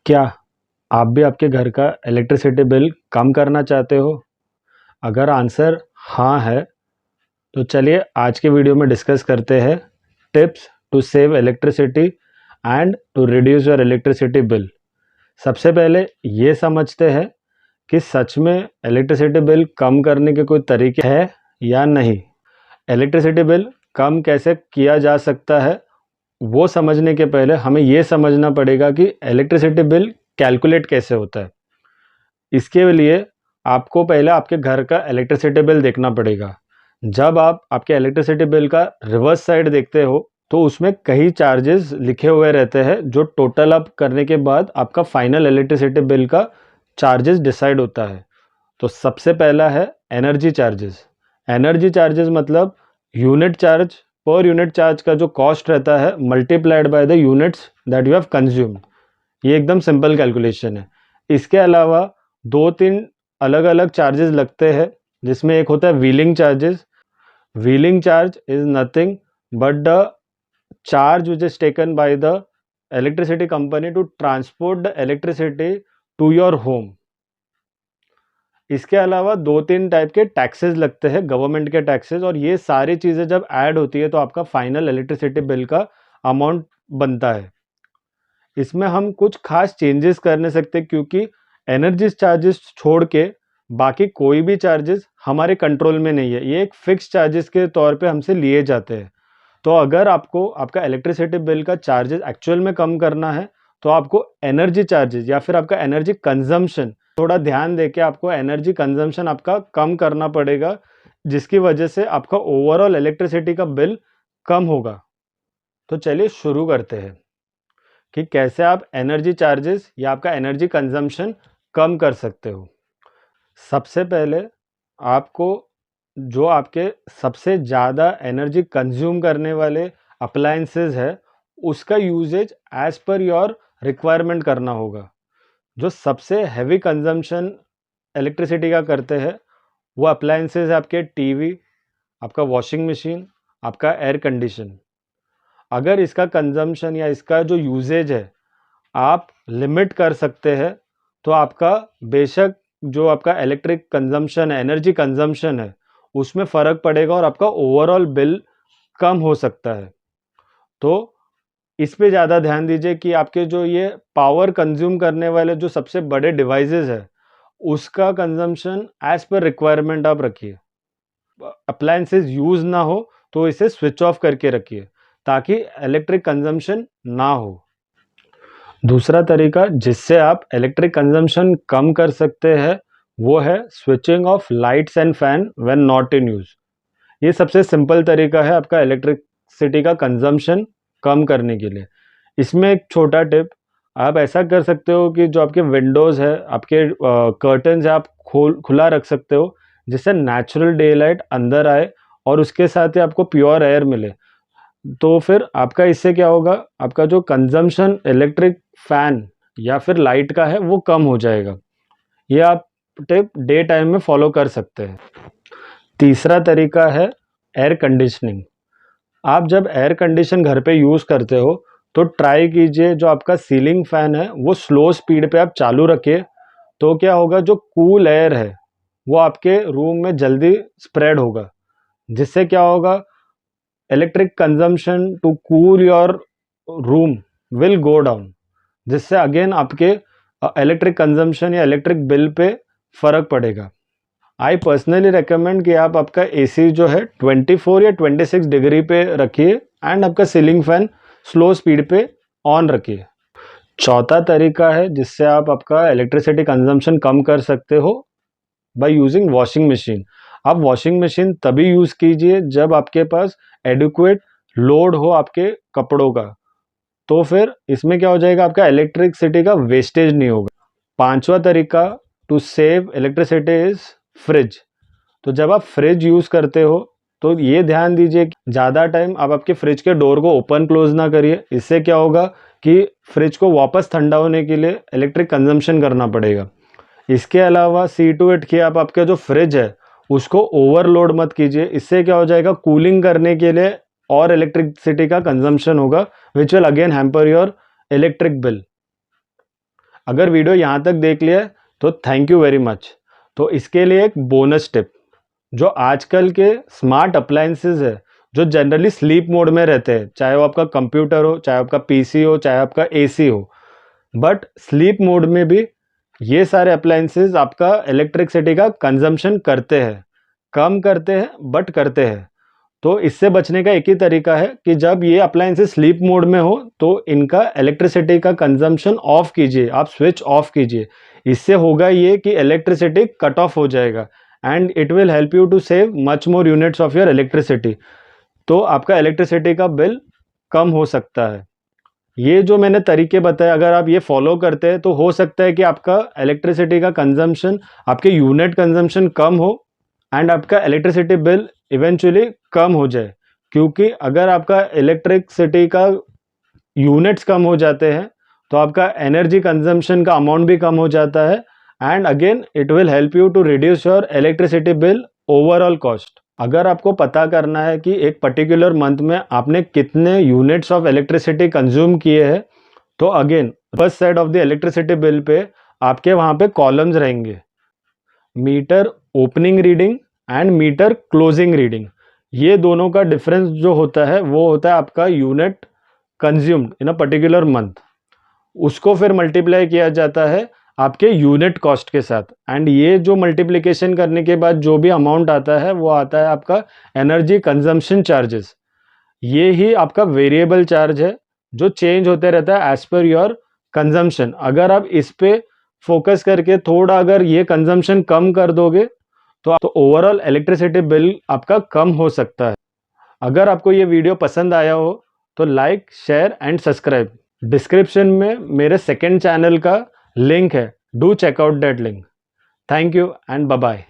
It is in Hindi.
क्या आप भी आपके घर का इलेक्ट्रिसिटी बिल कम करना चाहते हो? अगर आंसर हाँ है, तो चलिए आज के वीडियो में डिस्कस करते हैं tips to save electricity and to reduce your electricity bill. सबसे पहले ये समझते हैं कि सच में इलेक्ट्रिसिटी बिल कम करने के कोई तरीके हैं या नहीं। इलेक्ट्रिसिटी बिल कम कैसे किया जा सकता है, वो समझने के पहले हमें ये समझना पड़ेगा कि इलेक्ट्रिसिटी बिल कैलकुलेट कैसे होता है। इसके लिए आपको पहले आपके घर का इलेक्ट्रिसिटी बिल देखना पड़ेगा। जब आप आपके इलेक्ट्रिसिटी बिल का रिवर्स साइड देखते हो तो उसमें कई चार्जेस लिखे हुए रहते हैं जो टोटल अप करने के बाद आपका फाइनल इलेक्ट्रिसिटी बिल का चार्जेस डिसाइड होता है। तो सबसे पहला है एनर्जी चार्जेस। एनर्जी चार्जेस मतलब unit charge, per unit charge का जो कॉस्ट रहता है multiplied by the units that you have consumed. ये एकदम सिंपल कैलकुलेशन है। इसके अलावा दो तीन अलग अलग चार्जेस लगते हैं, जिसमें एक होता है wheeling charges. Wheeling charge is nothing but the charge which is taken by the electricity company to transport the electricity to your home. इसके अलावा दो तीन टाइप के टैक्सेस लगते हैं, गवर्नमेंट के टैक्सेस, और ये सारी चीज़ें जब ऐड होती है तो आपका फाइनल इलेक्ट्रिसिटी बिल का अमाउंट बनता है। इसमें हम कुछ खास चेंजेस कर नहीं सकते क्योंकि एनर्जी चार्जेस छोड़ के बाकी कोई भी चार्जेस हमारे कंट्रोल में नहीं है। ये एक फिक्स चार्जेस के तौर पे हमसे लिए जाते हैं। तो अगर आपको आपका इलेक्ट्रिसिटी बिल का चार्जेस एक्चुअल में कम करना है तो आपको एनर्जी चार्जेस या फिर आपका एनर्जी कंजम्पशन थोड़ा ध्यान देके आपको एनर्जी कंजम्पशन आपका कम करना पड़ेगा, जिसकी वजह से आपका ओवरऑल इलेक्ट्रिसिटी का बिल कम होगा। तो चलिए शुरू करते हैं कि कैसे आप एनर्जी चार्जेस या आपका एनर्जी कंजम्पशन कम कर सकते हो। सबसे पहले आपको जो आपके सबसे ज़्यादा एनर्जी कंज्यूम करने वाले अप्लायंसेस है उसका usages as per your requirement करना होगा। जो सबसे हैवी कंजम्पशन इलेक्ट्रिसिटी का करते हैं वो अप्लायंसेस है आपके टीवी, आपका वॉशिंग मशीन, आपका एयर कंडीशन। अगर इसका कंजम्पशन या इसका जो यूजेज है आप लिमिट कर सकते हैं तो आपका बेशक जो आपका इलेक्ट्रिक कंजम्पशन है, एनर्जी कंजम्पशन है, उसमें फ़र्क पड़ेगा और आपका ओवरऑल बिल कम हो सकता है। तो इस पे ज़्यादा ध्यान दीजिए कि आपके जो ये पावर कंज्यूम करने वाले जो सबसे बड़े डिवाइसेस है उसका कंजम्पशन एज पर रिक्वायरमेंट आप रखिए। अप्लायंसेस यूज़ ना हो तो इसे स्विच ऑफ करके रखिए ताकि इलेक्ट्रिक कंजम्पशन ना हो। दूसरा तरीका जिससे आप इलेक्ट्रिक कंजम्पशन कम कर सकते हैं वो है switching off lights and fan when not in use. ये सबसे सिंपल तरीका है आपका इलेक्ट्रिसिटी का कंजम्पशन कम करने के लिए। इसमें एक छोटा टिप, आप ऐसा कर सकते हो कि जो आपके विंडोज़ है, आपके कर्टन्स है, आप खुला रख सकते हो जिससे नेचुरल डे लाइट अंदर आए और उसके साथ ही आपको प्योर एयर मिले। तो फिर आपका इससे क्या होगा, आपका जो कंजम्पशन इलेक्ट्रिक फैन या फिर लाइट का है वो कम हो जाएगा। ये आप टिप डे टाइम में फॉलो कर सकते हैं। तीसरा तरीका है एयर कंडीशनिंग। आप जब एयर कंडीशन घर पे यूज़ करते हो तो ट्राई कीजिए जो आपका सीलिंग फ़ैन है वो स्लो स्पीड पे आप चालू रखिए। तो क्या होगा, जो कूल एयर है वो आपके रूम में जल्दी स्प्रेड होगा, जिससे क्या होगा, electric consumption to cool your room will go down, जिससे अगेन आपके इलेक्ट्रिक कंजम्पशन या इलेक्ट्रिक बिल पे फ़र्क पड़ेगा। आई पर्सनली रिकमेंड कि आप आपका एसी जो है 24 या 26 डिग्री पे रखिए एंड आपका सीलिंग फैन स्लो स्पीड पे ऑन रखिए। चौथा तरीका है जिससे आप आपका इलेक्ट्रिसिटी कंजम्पशन कम कर सकते हो बाय यूजिंग वॉशिंग मशीन। आप वॉशिंग मशीन तभी यूज़ कीजिए जब आपके पास एडिक्वेट लोड हो आपके कपड़ों का, तो फिर इसमें क्या हो जाएगा, आपका इलेक्ट्रिसिटी का वेस्टेज नहीं होगा। पांचवा तरीका to save electricity is fridge. तो जब आप फ्रिज यूज़ करते हो तो ये ध्यान दीजिए कि ज़्यादा टाइम आप आपके फ्रिज के डोर को ओपन क्लोज ना करिए। इससे क्या होगा कि फ्रिज को वापस ठंडा होने के लिए इलेक्ट्रिक कंजम्पशन करना पड़ेगा। इसके अलावा सी टू इट कि आप आपका जो फ्रिज है उसको ओवरलोड मत कीजिए। इससे क्या हो जाएगा, कूलिंग करने के लिए और इलेक्ट्रिसिटी का कंजम्पशन होगा which will again hamper your electric bill. अगर वीडियो यहाँ तक देख लिया है तो थैंक यू वेरी मच। तो इसके लिए एक बोनस टिप, जो आजकल के स्मार्ट अप्लायंसेस है जो जनरली स्लीप मोड में रहते हैं, चाहे वो आपका कंप्यूटर हो, चाहे आपका पीसी हो, चाहे आपका एसी हो, बट स्लीप मोड में भी ये सारे अप्लायंसेस आपका इलेक्ट्रिसिटी का कंजम्पशन करते हैं, कम करते हैं बट करते हैं। तो इससे बचने का एक ही तरीका है कि जब ये अप्लायंसेस स्लीप मोड में हो तो इनका इलेक्ट्रिसिटी का कंजम्पशन ऑफ कीजिए, आप स्विच ऑफ कीजिए। इससे होगा ये कि इलेक्ट्रिसिटी कट ऑफ हो जाएगा and it will help you to save much more units of your electricity. तो आपका इलेक्ट्रिसिटी का बिल कम हो सकता है। ये जो मैंने तरीके बताए, अगर आप ये फॉलो करते हैं तो हो सकता है कि आपका इलेक्ट्रिसिटी का कंजम्पशन, आपके यूनिट कंजम्पशन कम हो एंड आपका इलेक्ट्रिसिटी बिल इवेंचुअली कम हो जाए। क्योंकि अगर आपका इलेक्ट्रिसिटी का यूनिट्स कम हो जाते हैं तो आपका एनर्जी कंजम्पशन का अमाउंट भी कम हो जाता है and again it will help you to reduce your electricity bill overall cost. अगर आपको पता करना है कि एक पर्टिकुलर मंथ में आपने कितने यूनिट्स ऑफ इलेक्ट्रिसिटी कंज्यूम किए हैं, तो again first side of the electricity bill पे आपके वहाँ पे कॉलम्स रहेंगे, meter opening reading and meter closing reading. ये दोनों का डिफरेंस जो होता है वो होता है आपका unit consumed in a particular month, उसको फिर मल्टीप्लाई किया जाता है आपके यूनिट कॉस्ट के साथ एंड ये जो मल्टीप्लिकेशन करने के बाद जो भी अमाउंट आता है वो आता है आपका एनर्जी कंजम्पशन चार्जेस। ये ही आपका वेरिएबल चार्ज है जो चेंज होते रहता है एज पर योर कंजम्पशन। अगर आप इस पे फोकस करके थोड़ा अगर ये कंजम्पशन कम कर दोगे तो ओवरऑल इलेक्ट्रिसिटी बिल आपका कम हो सकता है। अगर आपको ये वीडियो पसंद आया हो तो like, share and subscribe. Description में मेरे सेकंड चैनल का लिंक है, do check out that link. Thank you and bye bye.